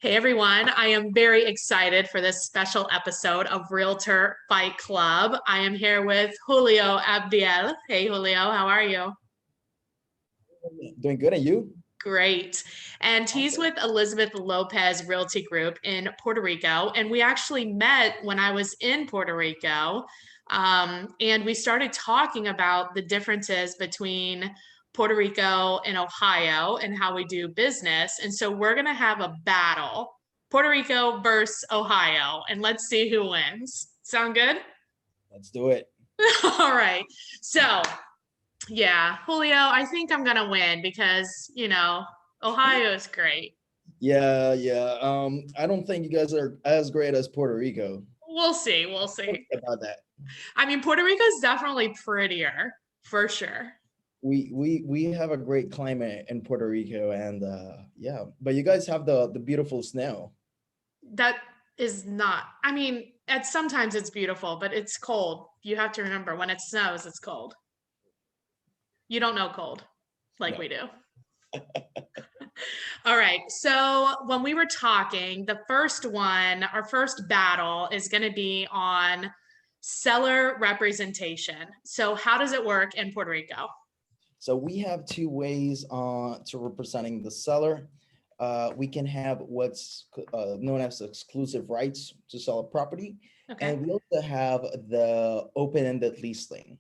Hey everyone, I am very excited for this special episode of Realtor Fight Club. I am here with Julio Abdiel. Hey Julio, how are you? Doing good, and you? Great. And he's Awesome. with Elizabeth Lopez Realty Group in Puerto Rico. And we actually met when I was in Puerto Rico. And we started talking about the differences between Puerto Rico and Ohio and how we do business. And so we're going to have a battle, Puerto Rico versus Ohio, and let's see who wins. Sound good? Let's do it. All right. So yeah, Julio, I think I'm gonna win because, Ohio is great. Yeah, yeah. I don't think you guys are as great as Puerto Rico. We'll see. We'll see. About that. I mean, Puerto Rico is definitely prettier for sure. We have a great climate in Puerto Rico, and yeah, but you guys have the beautiful snow. That is not, I mean, at sometimes it's beautiful, but it's cold. You have to remember when it snows, it's cold. You don't know cold like No. we do. All right. So when we were talking, the first one, our first battle is going to be on seller representation. So how does it work in Puerto Rico? So we have two ways to representing the seller. We can have what's known as exclusive rights to sell a property, Okay. and we also have the open-ended listing.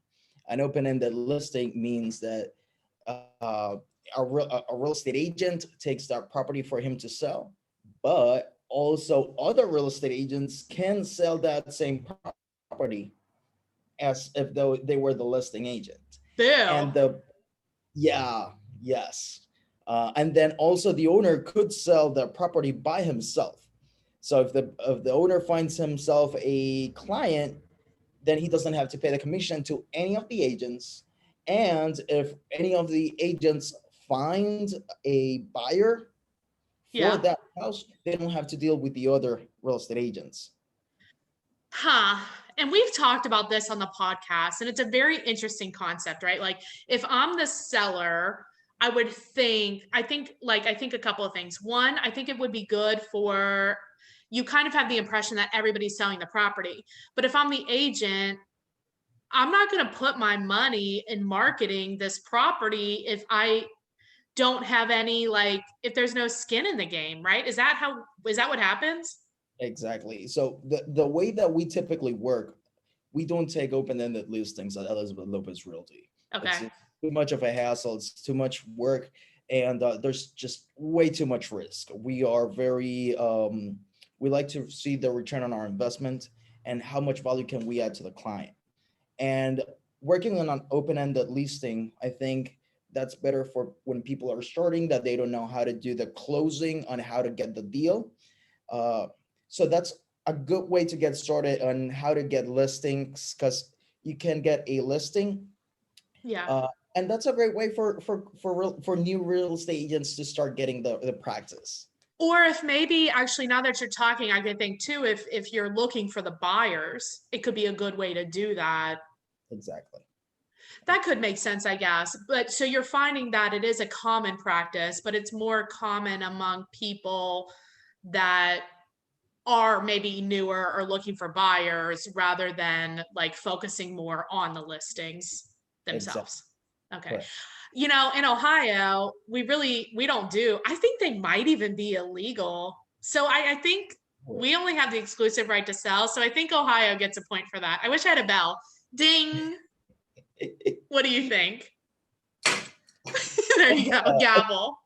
An open-ended listing means that a real estate agent takes that property for him to sell, but also other real estate agents can sell that same property as if though they were the listing agent. Boo. And the yeah, yes. And then also the owner could sell the property by himself. So if the owner finds himself a client, then he doesn't have to pay the commission to any of the agents. And if any of the agents find a buyer for Yeah. that house, they don't have to deal with the other real estate agents. Huh. And we've talked about this on the podcast, and it's a very interesting concept, right? Like, if I'm the seller, I think a couple of things. One, I think it would be good for you kind of have the impression that everybody's selling the property. But if I'm the agent, I'm not going to put my money in marketing this property if I don't have any, like, if there's no skin in the game, right? Is that what happens? Exactly. So the way that we typically work, we don't take open-ended listings at Elizabeth Lopez Realty. It's Okay. too much of a hassle. It's too much work, and there's just way too much risk. We are very we like to see the return on our investment and how much value can we add to the client. And working on an open-ended listing, I think that's better for when people are starting that they don't know how to do the closing on how to get the deal. Uh, so that's a good way to get started on how to get listings because you can get a listing, Yeah. uh, and that's a great way for new real estate agents to start getting the practice. Or if maybe actually now that you're talking, I can think too, if you're looking for the buyers, it could be a good way to do that. Exactly. That could make sense, I guess. But so you're finding that it is a common practice, but it's more common among people that are maybe newer or looking for buyers rather than like focusing more on the listings Exactly. themselves. Okay. Correct. In Ohio, we don't do, I think they might even be illegal. So I think we only have the exclusive right to sell. So I think Ohio gets a point for that. I wish I had a bell. Ding. What do you think? There you go. Gavel.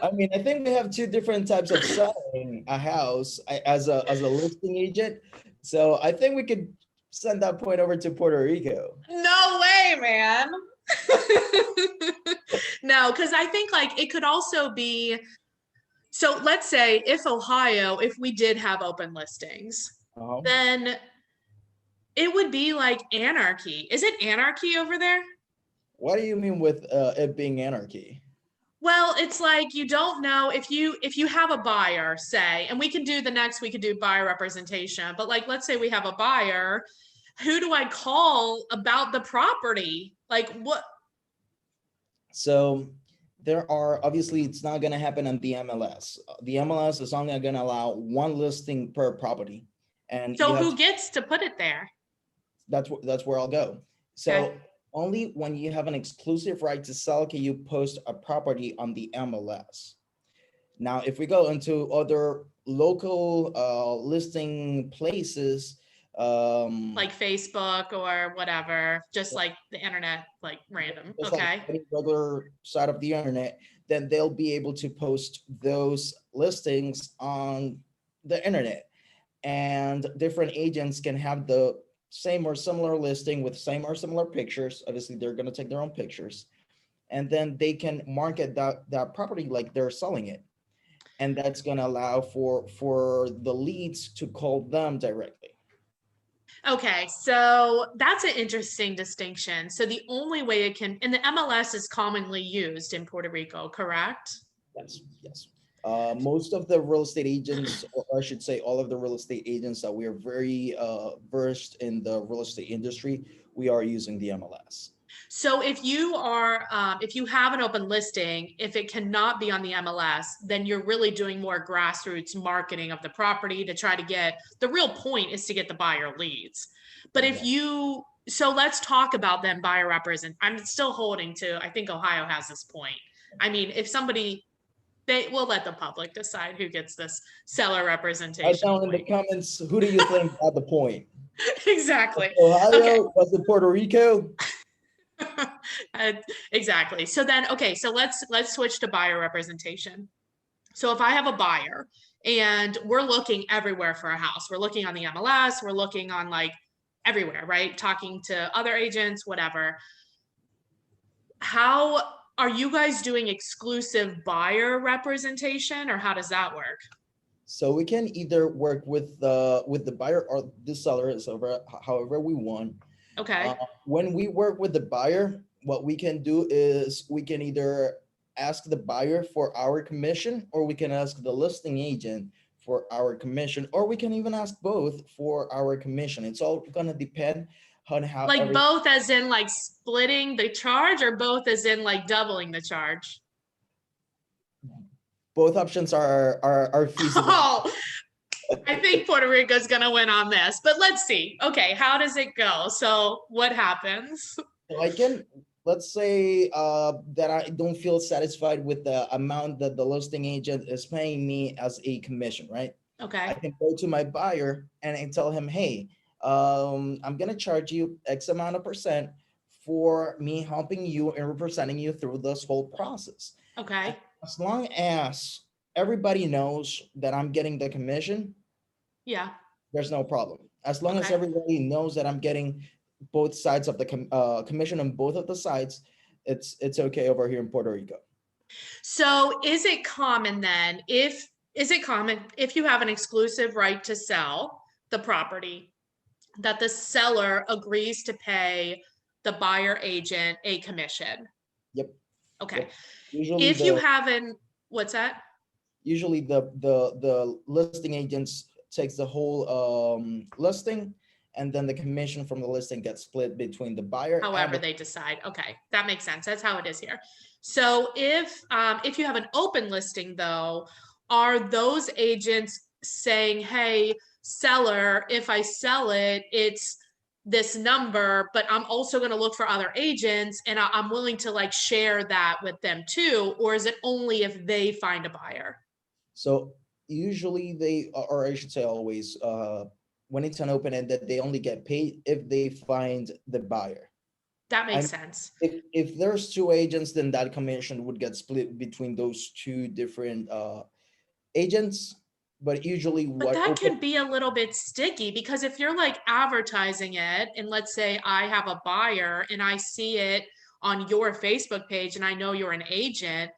I mean, I think we have two different types of selling a house as a listing agent. So I think we could send that point over to Puerto Rico. No way, man. No, because I think like it could also be, so let's say if we did have open listings, Uh-huh. then it would be like anarchy. Is it anarchy over there? What do you mean with it being anarchy? Well, it's like you don't know if you have a buyer, say, and we could do buyer representation, but like let's say we have a buyer, who do I call about the property? Like what? So There are obviously it's not going to happen on the MLS. The MLS is only going to allow one listing per property, and you So have who to, gets to put it there? that's where I'll go. Okay. So only when you have an exclusive right to sell can you post a property on the MLS. Now, if we go into other local listing places, Like Facebook or whatever, just like the internet, like random. just like Okay. any regular side of the internet, then they'll be able to post those listings on the internet. And different agents can have the same or similar listing with same or similar pictures. Obviously, they're going to take their own pictures, and then they can market that property like they're selling it, and that's going to allow for the leads to call them directly. Okay, so that's an interesting distinction. So the only way it can, and the MLS is commonly used in Puerto Rico, correct? Yes, yes. Most of the real estate agents, or I should say, all of the real estate agents that we are very versed in the real estate industry, we are using the MLS. So if you have an open listing, if it cannot be on the MLS, then you're really doing more grassroots marketing of the property to try to get, the real point is to get the buyer leads. But if Exactly. you, so let's talk about then buyer represent. I'm still holding to, I think Ohio has this point. I mean, if somebody, they will let the public decide who gets this seller Write representation down in the point. comments, who do you think got the point? Exactly. Okay. Ohio? Was it Puerto Rico? Uh, exactly. So then, okay, so let's switch to buyer representation. So if I have a buyer and we're looking everywhere for a house, we're looking on the MLS, we're looking on like everywhere, right? Talking to other agents, whatever. How are you guys doing exclusive buyer representation or how does that work? So we can either work with the buyer or the seller, so however we want. Okay. When we work with the buyer, what we can do is we can either ask the buyer for our commission, or we can ask the listing agent for our commission, or we can even ask both for our commission. It's all going to depend on how Like every both as in like splitting the charge or both as in like doubling the charge? both options are feasible. Oh, I think Puerto Rico's going to win on this, but let's see. Okay, how does it go? So, what happens? So I can, let's say that I don't feel satisfied with the amount that the listing agent is paying me as a commission, right? I Okay. can go to my buyer and I tell him, hey, I'm gonna charge you X amount of percent for me helping you and representing you through this whole process. And Okay. as long as everybody knows that I'm getting the commission, Yeah. there's no problem. As long as Okay. everybody knows that I'm getting both sides of the commission on both of the sides, it's okay over here in Puerto Rico. So, is it common then if is it common if you have an exclusive right to sell the property that the seller agrees to pay the buyer agent a commission? Yep, Okay. yep. Usually If you the haven't, what's that? usually the listing agents takes the whole listing, and then the commission from the listing gets split between the buyer and However the they decide. Okay, that makes sense. That's how it is here. So if you have an open listing though, are those agents saying, "Hey, seller, if I sell it, it's this number, but I'm also going to look for other agents and I'm willing to like share that with them too," or is it only if they find a buyer? So usually they, or I should say always, when it's an open ended, they only get paid if they find the buyer. That I makes mean, sense. if there's two agents, then that commission would get split between those two different agents. But usually, But what that open can be a little bit sticky because if you're like advertising it, and let's say I have a buyer and I see it on your Facebook page and I know you're an agent,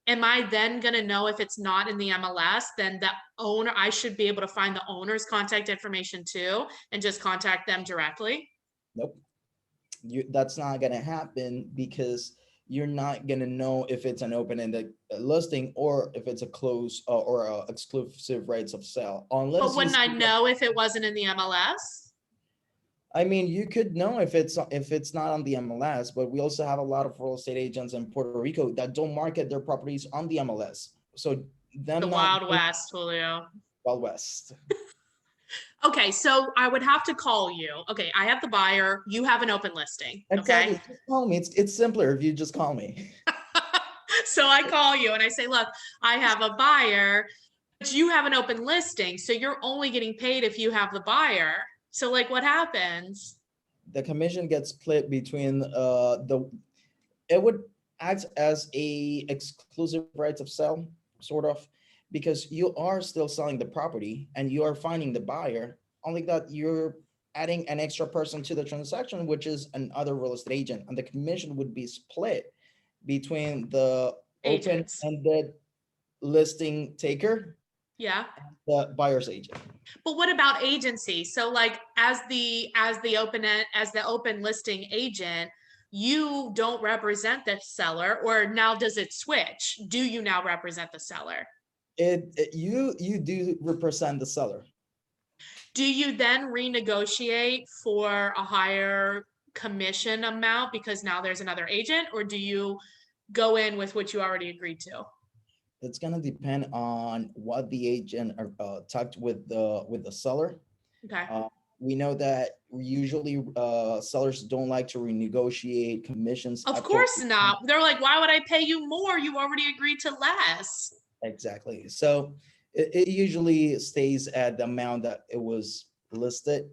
am I then going to know if it's not in the MLS? Then the owner, I should be able to find the owner's contact information too and just contact them directly. nope, that's not gonna happen because you're not gonna know if it's an open ended listing or if it's a close or exclusive rights of sale But unless you wouldn't I see. know if it wasn't in the MLS? I mean, you could know if it's not on the MLS, but we also have a lot of real estate agents in Puerto Rico that don't market their properties on the MLS. So The them not Wild West, Julio. Wild West. Okay, so I would have to call you. Okay, I have the buyer, you have an open listing. Okay. Exactly. Just call me. It's simpler if you just call me. So I call you and I say, look, I have a buyer, but you have an open listing. So you're only getting paid if you have the buyer. So, like, what happens? The commission gets split between the it would act as a exclusive right of sale, sort of, because you are still selling the property and you are finding the buyer, only that you're adding an extra person to the transaction, which is another real estate agent, and the commission would be split between the Agents. open-ended listing taker, Yeah. the buyer's agent. But what about agency? So like as the open listing agent, you don't represent the seller, or now does it switch? Do you now represent the seller? You do represent the seller. Do you then renegotiate for a higher commission amount because now there's another agent, or do you go in with what you already agreed to? It's gonna depend on what the agent talked with the seller. Okay. Uh, we know that usually sellers don't like to renegotiate commissions Of after. course not. They're like, why would I pay you more? You already agreed to less. Exactly. So it usually stays at the amount that it was listed,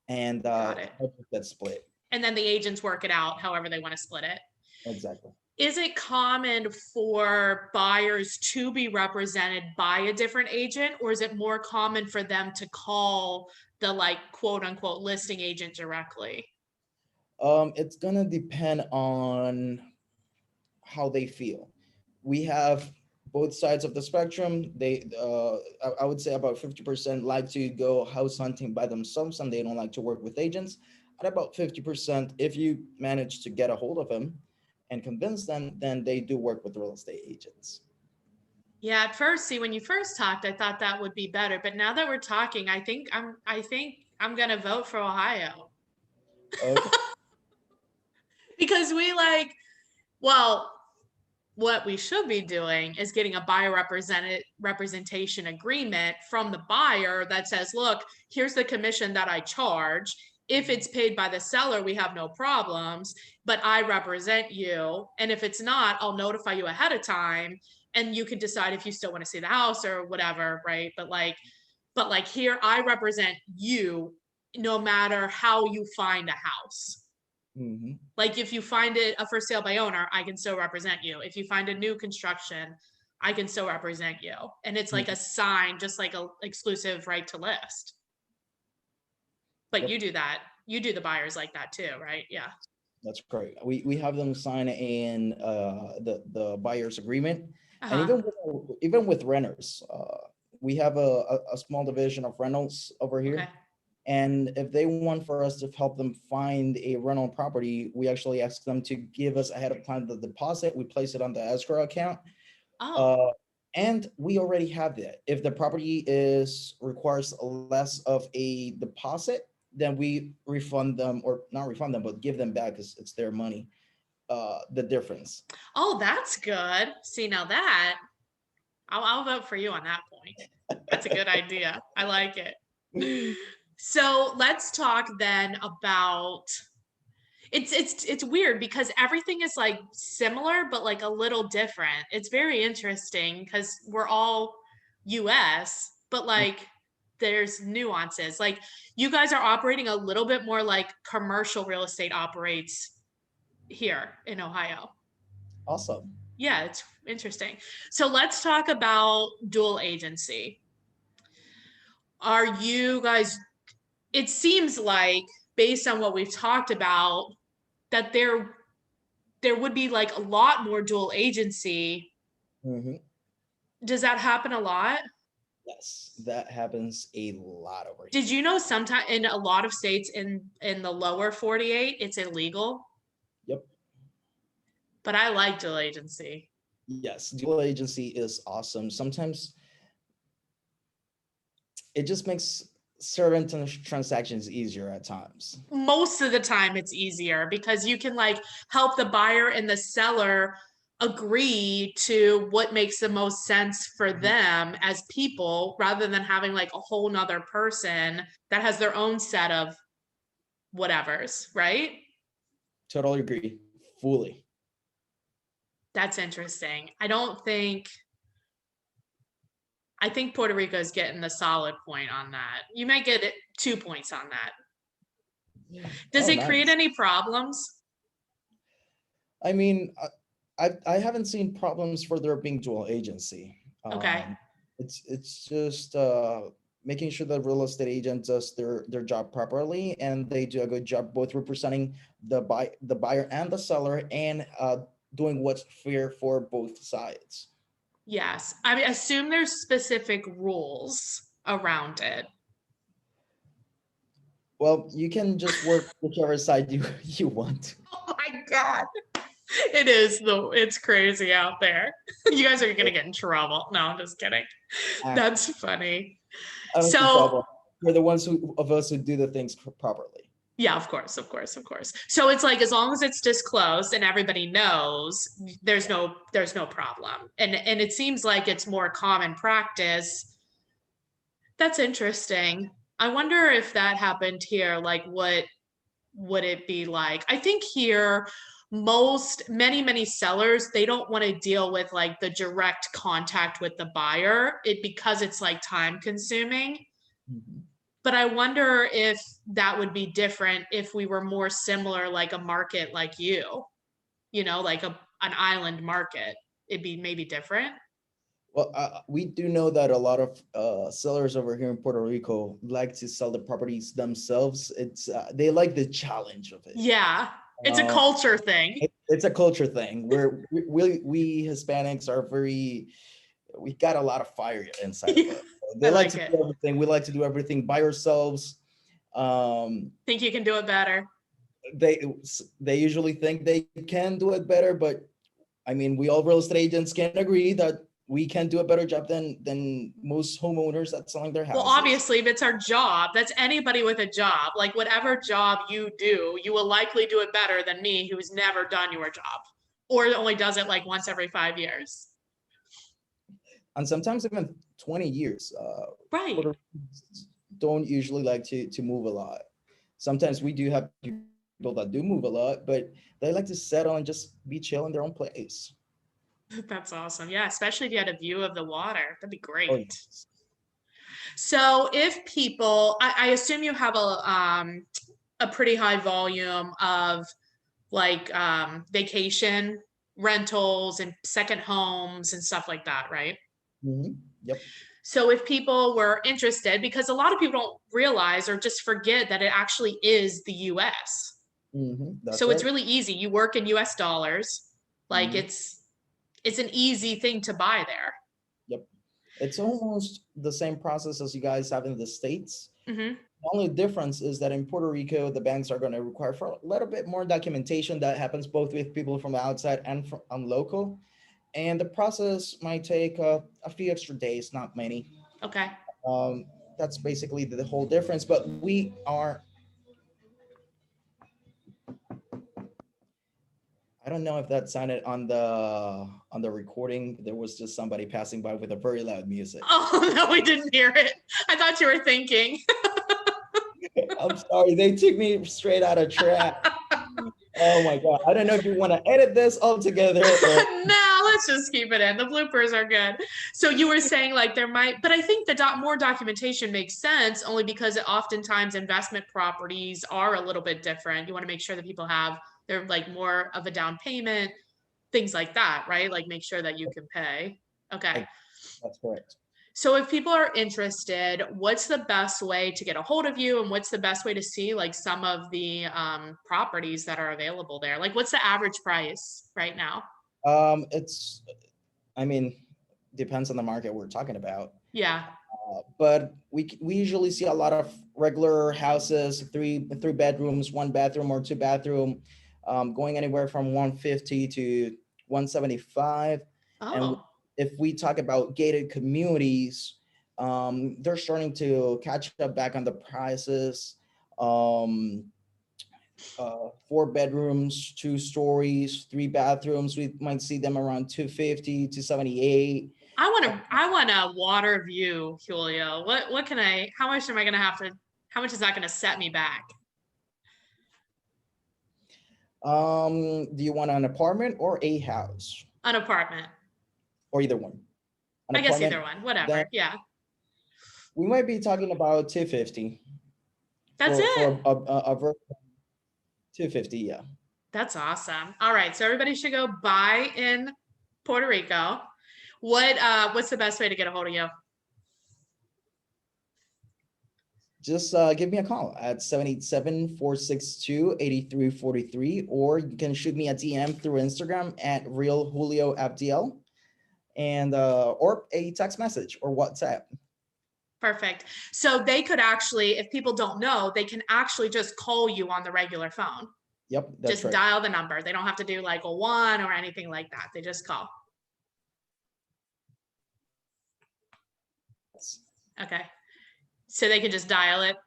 and Got it. that's split. And then the agents work it out however they want to split it. Exactly. Is it common for buyers to be represented by a different agent, or is it more common for them to call the like quote unquote listing agent directly? It's gonna depend on how they feel. We have both sides of the spectrum. I would say about 50% like to go house hunting by themselves and they don't like to work with agents. At about 50%, if you manage to get a hold of them and convince them, then they do work with real estate agents. Yeah, at first, see, when you first talked, I thought that would be better, but now that we're talking, I think I'm gonna vote for Ohio Okay. because we like, well, what we should be doing is getting a buyer representation agreement from the buyer that says, look, here's the commission that I charge. If it's paid by the seller, we have no problems, but I represent you. And if it's not, I'll notify you ahead of time and you can decide if you still want to see the house or whatever, right? But like here, I represent you no matter how you find a house. Hmm. Like if you find it a for sale by owner, I can still represent you. If you find a new construction, I can still represent you. And it's like a sign, just like a exclusive right to list. But Yep, you do that. You do the buyers like that too, right? Yeah. that's correct. We have them sign in the buyer's agreement, and Uh-huh. even with renters, we have a small division of rentals over Okay. here. And if they want for us to help them find a rental property, we actually ask them to give us ahead of time the deposit. We place it on the escrow account. Oh. Uh, and we already have that. If the property is requires less of a deposit, then we refund them, or not refund them, but give them back because it's their money. The difference. Oh, that's good. See, now that I'll vote for you on that point. That's a good idea. I like it. So let's talk then about it's weird because everything is like similar but like a little different. It's very interesting because we're all US, but like there's nuances. Like you guys are operating a little bit more like commercial real estate operates here in Ohio. Awesome. Yeah, it's interesting. So let's talk about dual agency. Are you guys, it seems like based on what we've talked about that there would be like a lot more dual agency. Hmm. Does that happen a lot? Yes, that happens a lot over Did here. you know sometimes in a lot of states in the lower 48 it's illegal? Yep. But I like dual agency. Yes, dual agency is awesome. Sometimes it just makes certain transactions easier at times. Most of the time it's easier because you can like help the buyer and the seller agree to what makes the most sense for them as people rather than having like a whole nother person that has their own set of whatevers, right? Totally agree, fully. That's interesting. I think Puerto Rico is getting the solid point on that. You might get it 2 points on that. Does Oh, it create nice. any problems? I mean, I haven't seen problems for there being dual agency. Okay. It's just making sure that real estate agent does their job properly, and they do a good job both representing the buyer and the seller, and doing what's fair for both sides. Yes. I mean, assume there's specific rules around it. Well, you can just work whichever side you want. Oh my God. It is though. It's crazy out there. You guys are gonna get in trouble. No, I'm just kidding. Uh, That's funny. I don't see So problem. We're the ones of us who do the things properly. yeah, of course, of course, of course. So it's like as long as it's disclosed and everybody knows, there's no problem. And it seems like it's more common practice. That's interesting. I wonder if that happened here, like what would it be like? I think here many sellers, they don't want to deal with like the direct contact with the buyer, because it's like time consuming. Mhm. But I wonder if that would be different if we were more similar, like a market like like an island market. It'd be maybe different. Well, we do know that a lot of sellers over here in Puerto Rico like to sell the properties themselves. It's they like the challenge of it. Yeah, it's a Uh, culture thing. it's a culture thing where we Hispanics are very, we got a lot of fire inside of Yeah, us. I They like like to it. do everything. We like to do everything by ourselves. Um, Think you can do it better. they they usually think they can do it better, but I mean, we all real estate agents can agree that we can do a better job than most homeowners that's selling their Well, houses. obviously, if it's our job, that's anybody with a job. Like whatever job you do, you will likely do it better than me, who's never done your job or only does it like once every 5 years. And sometimes even 20 years. Right. Puerto Ricans don't usually like to move a lot. Sometimes we do have people that do move a lot, but they like to settle and just be chill in their own place. That's awesome. Yeah, especially if you had a view of the water. That'd be Oh, great. yes. So if people, I assume you have a pretty high volume of like vacation rentals and second homes and stuff like that, right? Yep. So if people were interested, because a lot of people don't realize or just forget that it actually is the US. That's So it's right. really easy. You work in US dollars. Like Mhm. it's an easy thing to buy there. Yep. It's almost the same process as you guys have in the States. Hmm. The only difference is that in Puerto Rico, the banks are going to require for a little bit more documentation that happens both with people from the outside and from local. And the process might take a few extra days, not many. Okay. Um, that's basically the whole difference. But we are, I don't know if that sounded on the recording. There was just somebody passing by with a very loud music. Oh, no, we didn't hear it. I thought you were thinking. I'm sorry, they took me straight out of track. Oh my God. I don't know if you want to edit this altogether or No, let's just keep it in. The bloopers are good. So you were saying like there might, but I think the more documentation makes sense only because oftentimes investment properties are a little bit different. You want to make sure that people have they're like more of a down payment, things like that, right? Like make sure that you can pay. Okay. I, that's correct. So if people are interested, what's the best way to get a hold of you and what's the best way to see like some of the properties that are available there? Like what's the average price right now? It's, I mean, depends on the market we're talking about. Yeah. But we usually see a lot of regular houses, three bedrooms, one bathroom or two bathroom, going anywhere from 150 to 175. And Oh, if we talk about gated communities, They're starting to catch up back on the prices. Um, 4 bedrooms, 2 stories, 3 bathrooms. We might see them around 250 to 78. I want a water view, Julio. What can I, how much am I gonna have to, how much is that gonna set me back? Do you want an apartment or a house, An apartment. or either one? An I guess either apartment, one, then whatever. Yeah. we might be talking about 250 That's it. a 250. Yeah. That's awesome. All right. So everybody should go buy in Puerto Rico. What's the best way to get a hold of you? Just give me a call at 787-462-8343, or you can shoot me a DM through Instagram at real Julio Abdiel, and or a text message or WhatsApp. Perfect. So they could actually, if people don't know, they can actually just call you on the regular phone. Yep, that's Just right. dial the number. They don't have to do like a one or anything like that. They just call. Okay. So they can just dial it.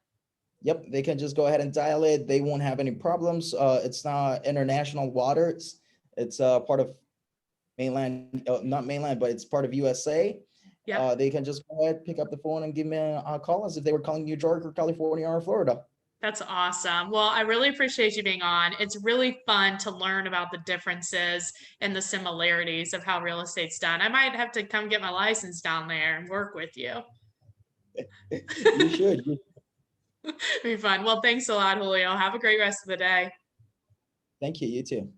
Yep, they can just go ahead and dial it. They won't have any problems. It's not international waters. It's part of mainland, not mainland, but it's part of USA. Yeah. They can just go ahead, pick up the phone, and give me a call as if they were calling New York or California or Florida. That's awesome. Well, I really appreciate you being on. It's really fun to learn about the differences and the similarities of how real estate's done. I might have to come get my license down there and work with you. You should. Be fun. Well, thanks a lot, Julio. Have a great rest of the day. Thank you. You too.